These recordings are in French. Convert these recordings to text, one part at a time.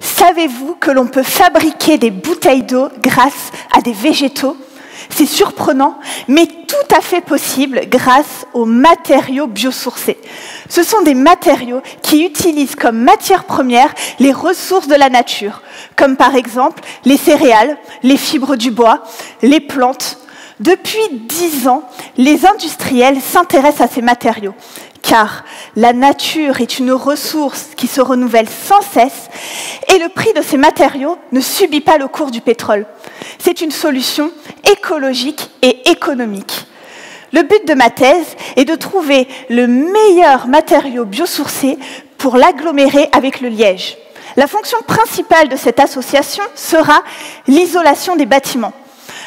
Savez-vous que l'on peut fabriquer des bouteilles d'eau grâce à des végétaux? C'est surprenant, mais tout à fait possible grâce aux matériaux biosourcés. Ce sont des matériaux qui utilisent comme matière première les ressources de la nature, comme par exemple les céréales, les fibres du bois, les plantes. Depuis 10 ans, les industriels s'intéressent à ces matériaux, car la nature est une ressource qui se renouvelle sans cesse et le prix de ces matériaux ne subit pas le cours du pétrole. C'est une solution écologique et économique. Le but de ma thèse est de trouver le meilleur matériau biosourcé pour l'agglomérer avec le liège. La fonction principale de cette association sera l'isolation des bâtiments.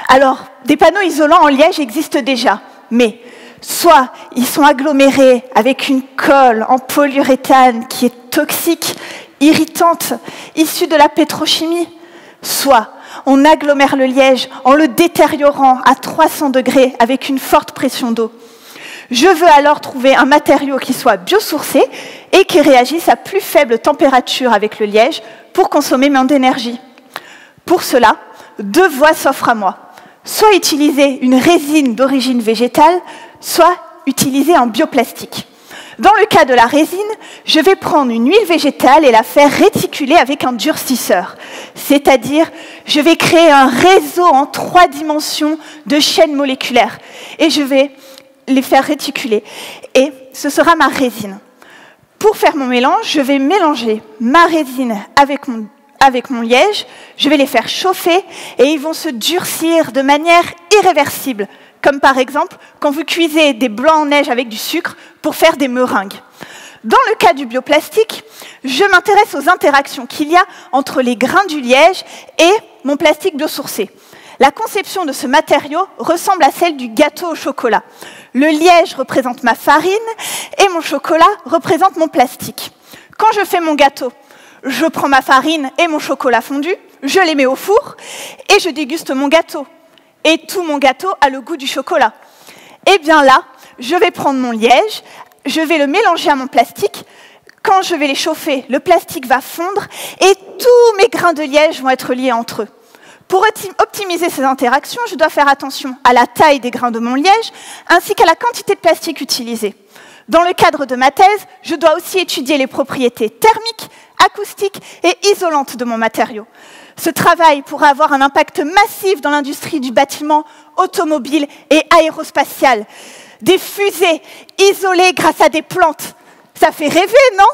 Alors, des panneaux isolants en liège existent déjà, mais soit ils sont agglomérés avec une colle en polyuréthane qui est toxique, irritante, issue de la pétrochimie, soit on agglomère le liège en le détériorant à 300 degrés avec une forte pression d'eau. Je veux alors trouver un matériau qui soit biosourcé et qui réagisse à plus faible température avec le liège pour consommer moins d'énergie. Pour cela, 2 voies s'offrent à moi. Soit utiliser une résine d'origine végétale, soit utiliser un bioplastique. Dans le cas de la résine, je vais prendre une huile végétale et la faire réticuler avec un durcisseur. C'est-à-dire, je vais créer un réseau en 3 dimensions de chaînes moléculaires. Et je vais les faire réticuler. Et ce sera ma résine. Pour faire mon mélange, je vais mélanger ma résine avec mon liège, je vais les faire chauffer et ils vont se durcir de manière irréversible. Comme par exemple, quand vous cuisez des blancs en neige avec du sucre pour faire des meringues. Dans le cas du bioplastique, je m'intéresse aux interactions qu'il y a entre les grains du liège et mon plastique biosourcé. La conception de ce matériau ressemble à celle du gâteau au chocolat. Le liège représente ma farine et mon chocolat représente mon plastique. Quand je fais mon gâteau, je prends ma farine et mon chocolat fondu, je les mets au four et je déguste mon gâteau. Et tout mon gâteau a le goût du chocolat. Et bien là, je vais prendre mon liège, je vais le mélanger à mon plastique. Quand je vais les chauffer, le plastique va fondre et tous mes grains de liège vont être liés entre eux. Pour optimiser ces interactions, je dois faire attention à la taille des grains de mon liège ainsi qu'à la quantité de plastique utilisée. Dans le cadre de ma thèse, je dois aussi étudier les propriétés thermiques, acoustiques et isolantes de mon matériau. Ce travail pourra avoir un impact massif dans l'industrie du bâtiment, automobile et aérospatial. Des fusées isolées grâce à des plantes. Ça fait rêver, non ?